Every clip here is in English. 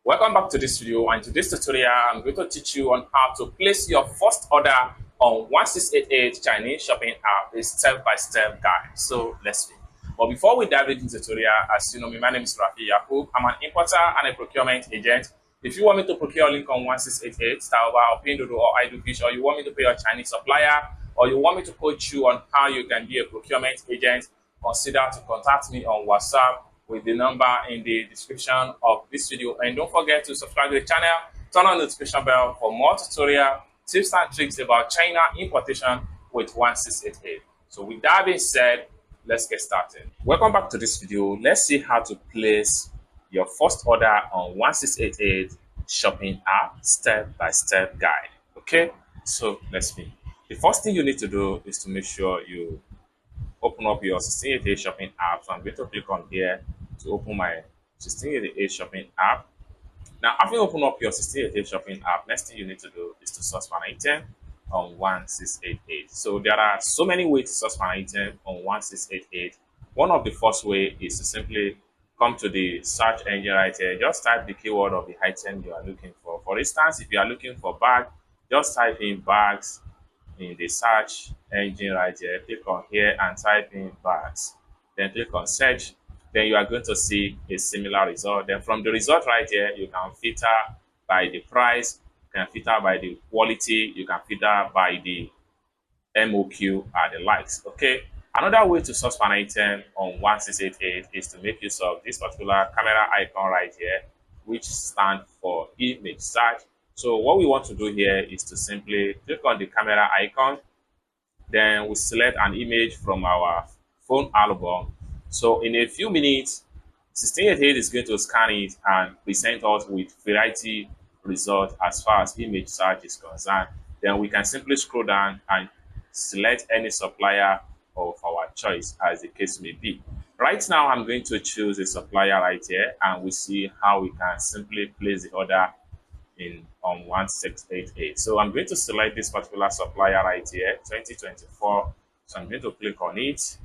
Welcome back to this video, and in today's tutorial I'm going to teach you on how to place your first order on 1688 Chinese shopping app, a step-by-step guide. So let's see. But before we dive into the tutorial, as you know me, my name is Rafi Yakub. I'm an importer and a procurement agent. If you want me to procure link on 1688, Taobao, or Pinduoduo, or Idofish, or you want me to pay your Chinese supplier, or you want me to coach you on how you can be a procurement agent, consider to contact me on WhatsApp with the number in the description of this video. And don't forget to subscribe to the channel, turn on the notification bell for more tutorial tips and tricks about China importation with 1688. So with that being said, let's get started. Welcome back to this video. Let's see how to place your first order on 1688 shopping app step-by-step guide. Okay, so let's see. The first thing you need to do is to make sure you open up your 1688 shopping app. So I'm going to click on here to open my 1688 shopping app. Now, after you open up your 1688 shopping app, next thing you need to do is to search for an item on 1688. So there are so many ways to search for an item on 1688. One of the first way is to simply come to the search engine right here. Just type the keyword of the item you are looking for. For instance, if you are looking for bag, just type in bags in the search engine right here. Click on here and type in bags. Then click on search. Then you are going to see a similar result. Then from the result right here, you can filter by the price, you can filter by the quality, you can filter by the MOQ and the likes. Okay. Another way to search for an item on 1688 is to make use of this particular camera icon right here, which stands for image search. So what we want to do here is to simply click on the camera icon. Then we select an image from our phone album. So in a few minutes, 1688 is going to scan it and present us with variety results as far as image search is concerned. Then we can simply scroll down and select any supplier of our choice as the case may be. Right now, I'm going to choose a supplier right here, and we see how we can simply place the order on 1688. So I'm going to select this particular supplier right here, 2024. So I'm going to click on it.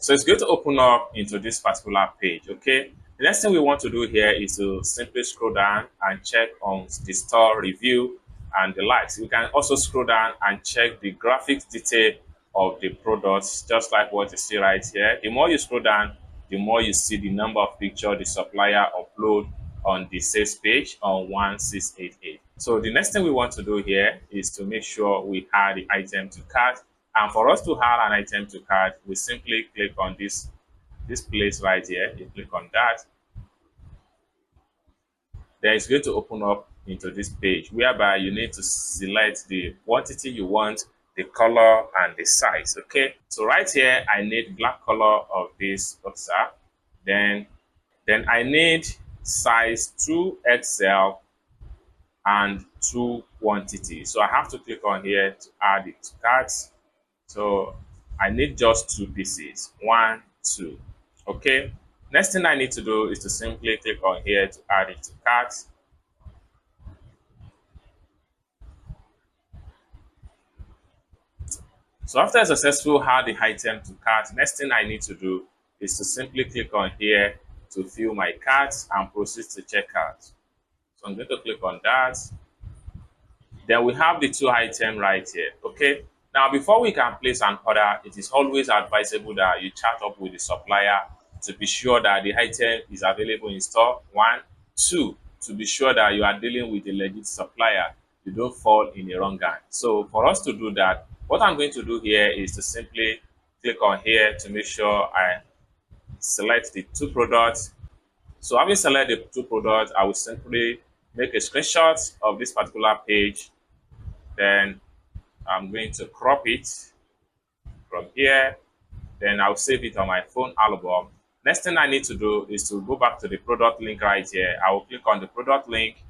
So it's going to open up into this particular page. Okay. The next thing we want to do here is to simply scroll down and check on the store review and the likes. You can also scroll down and check the graphics detail of the products, just like what you see right here. The more you scroll down, the more you see the number of pictures the supplier upload on the sales page on 1688. So the next thing we want to do here is to make sure we add the item to cart. And for us to add an item to cart, we simply click on this place right here. You click on that. Then it's going to open up into this page whereby you need to select the quantity you want, the color, and the size. Okay. So right here, I need black color of this boxer. Then I need size 2XL and 2 quantity. So I have to click on here to add it to cart. So I need just 2 pieces, 1, 2. Okay. Next thing I need to do is to simply click on here to add it to cart. So after I successfully add the item to cart, next thing I need to do is to simply click on here to fill my cart and proceed to checkout. So I'm going to click on that. Then we have the 2 items right here. Okay. Now, before we can place an order, it is always advisable that you chat up with the supplier to be sure that the item is available in store. 1, 2, to be sure that you are dealing with a legit supplier. You don't fall in the wrong hand. So for us to do that, what I'm going to do here is to simply click on here to make sure I select the 2 products. So having selected the 2 products, I will simply make a screenshot of this particular page. Then I'm going to crop it from here. Then I'll save it on my phone album. Next thing I need to do is to go back to the product link right here. I will click on the product link.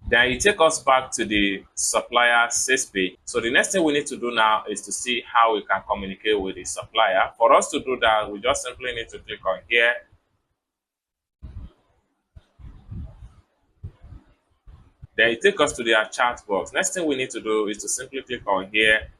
Then it takes us back to the supplier sales page. So the next thing we need to do now is to see how we can communicate with the supplier. For us to do that, we just simply need to click on here. Then it takes us to their chat box. Next thing we need to do is to simply click on here.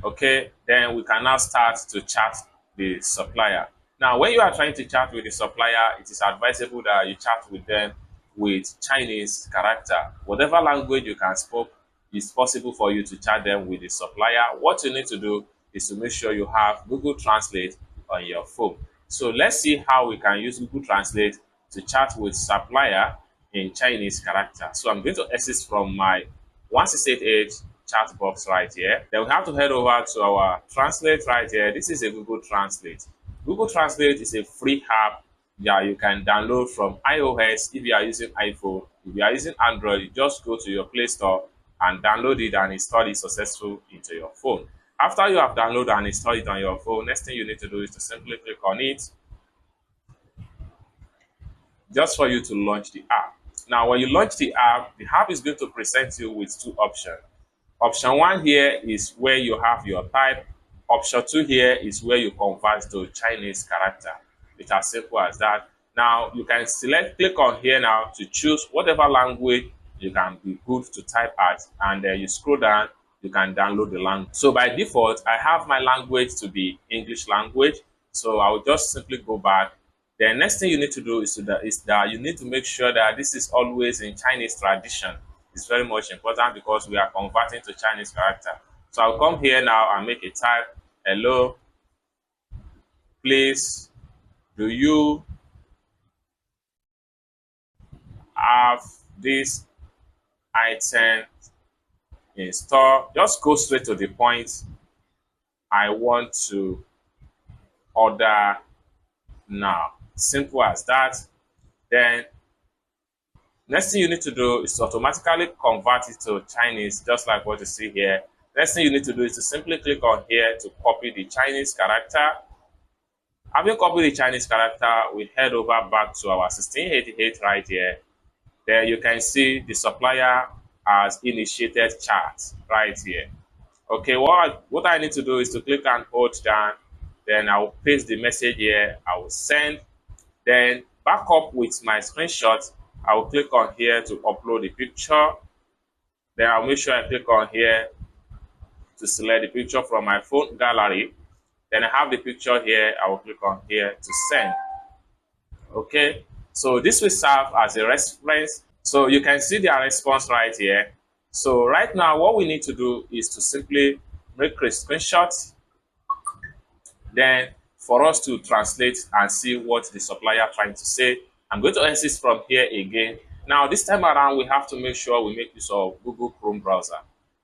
Okay, then we can now start to chat the supplier. Now, when you are trying to chat with the supplier, it is advisable that you chat with them with Chinese character. Whatever language you can speak, it's possible for you to chat them with the supplier. What you need to do is to make sure you have Google Translate on your phone. So let's see how we can use Google Translate to chat with supplier in Chinese character. So I'm going to exit from my 168H chat box right here. Then we have to head over to our translate right here. This is a Google Translate. Google Translate is a free app that you can download from iOS if you are using iPhone. If you are using Android, you just go to your Play Store and download it and install it successfully into your phone. After you have downloaded and installed it on your phone, next thing you need to do is to simply click on it just for you to launch the app. Now, when you launch the app is going to present you with two options. Option 1 here is where you have your type. Option 2 here is where you convert to Chinese character. It's as simple as that. Now, you can click on here now to choose whatever language you can be good to type at, and then you scroll down, you can download the language. So by default, I have my language to be English language. So I will just simply go back. The next thing you need to do is that you need to make sure that this is always in Chinese tradition. It's very much important because we are converting to Chinese character. So I'll come here now and make a type. Hello, please, do you have this item in store? Just go straight to the point. I want to order now. Simple as that. Then next thing you need to do is to automatically convert it to Chinese, just like what you see here. Next thing you need to do is to simply click on here to copy the Chinese character. Having copied the Chinese character, we head over back to our 1688 right here. There you can see the supplier has initiated chat right here. Okay, what I need to do is to click and hold down. Then I will paste the message here. I will send. Then back up with my screenshot. I will click on here to upload the picture. Then I'll make sure I click on here to select the picture from my phone gallery. Then I have the picture here. I will click on here to send. Okay, so this will serve as a reference. So you can see their response right here. So right now, what we need to do is to simply make a screenshot. Then for us to translate and see what the supplier trying to say, I'm going to exit from here again. Now this time around, we have to make sure we make use of Google Chrome browser.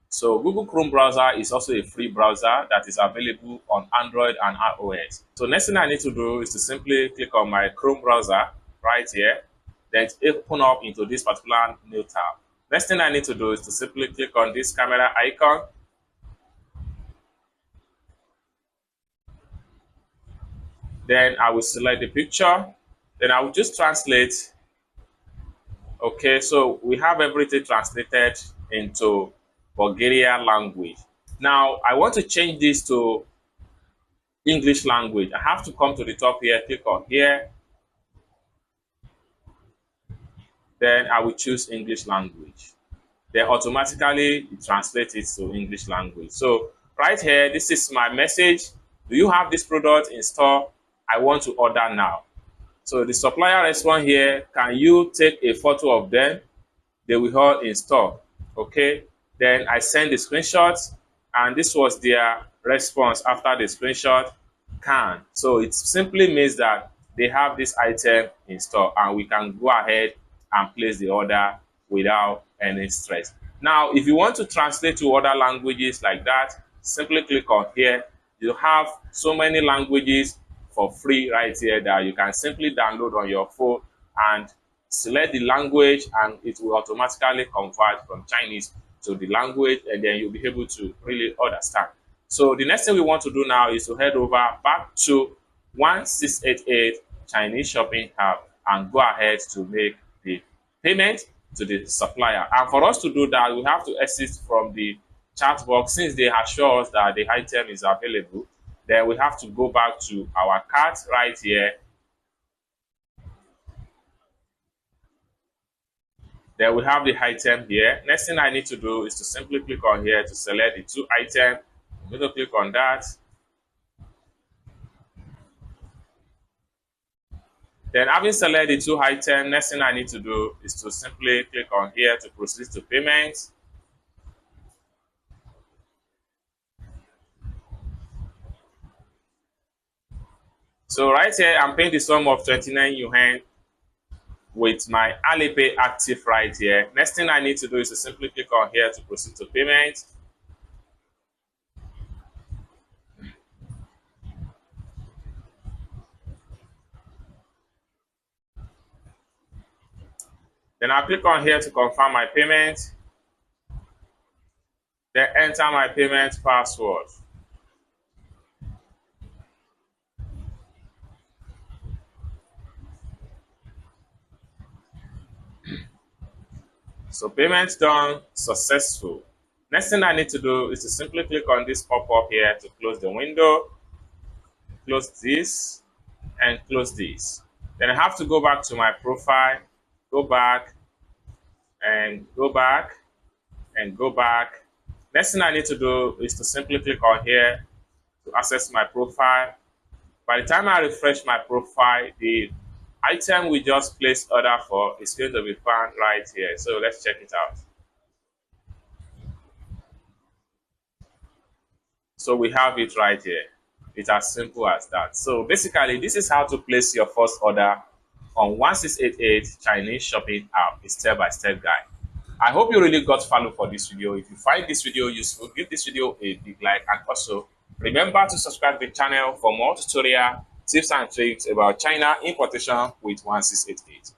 So Google Chrome browser is also a free browser that is available on Android and iOS. So next thing I need to do is to simply click on my Chrome browser right here, then open up into this particular new tab. Next thing I need to do is to simply click on this camera icon. Then I will select the picture. Then I will just translate. Okay, so we have everything translated into Bulgarian language. Now, I want to change this to English language. I have to come to the top here, click on here. Then I will choose English language. Then automatically it translates it to English language. So right here, this is my message. Do you have this product in store? I want to order now. So the supplier responds here, can you take a photo of them? They will all in stock. Okay. Then I send the screenshots, and this was their response after the screenshot. Can. So it simply means that they have this item in store, and we can go ahead and place the order without any stress. Now, if you want to translate to other languages like that, simply click on here. You have so many languages for free right here that you can simply download on your phone and select the language, and it will automatically convert from Chinese to the language, and then you'll be able to really understand. So the next thing we want to do now is to head over back to 1688 Chinese shopping app and go ahead to make the payment to the supplier. And for us to do that, we have to exit from the chat box. Since they assure us that the item is available, then we have to go back to our cart right here. Then we have the item here. Next thing I need to do is to simply click on here to select the two items, I'm going to click on that. Then having selected the two items, next thing I need to do is to simply click on here to proceed to payment. So right here, I'm paying the sum of 29 yuan with my Alipay active right here. Next thing I need to do is to simply click on here to proceed to payment. Then I'll click on here to confirm my payment. Then enter my payment password. So payment done, successful. Next thing I need to do is to simply click on this pop-up here to close the window, close this, and close this. Then I have to go back to my profile, go back, and go back, and go back. Next thing I need to do is to simply click on here to access my profile. By the time I refresh my profile, the item we just placed order for is going to be found right here. So let's check it out. So we have it right here. It's as simple as that. So basically, this is how to place your first order on 1688 Chinese shopping app, a step-by-step guide. I hope you really got value for this video. If you find this video useful, give this video a big like, and also remember to subscribe to the channel for more tutorial tips and tricks about China importation with 1688.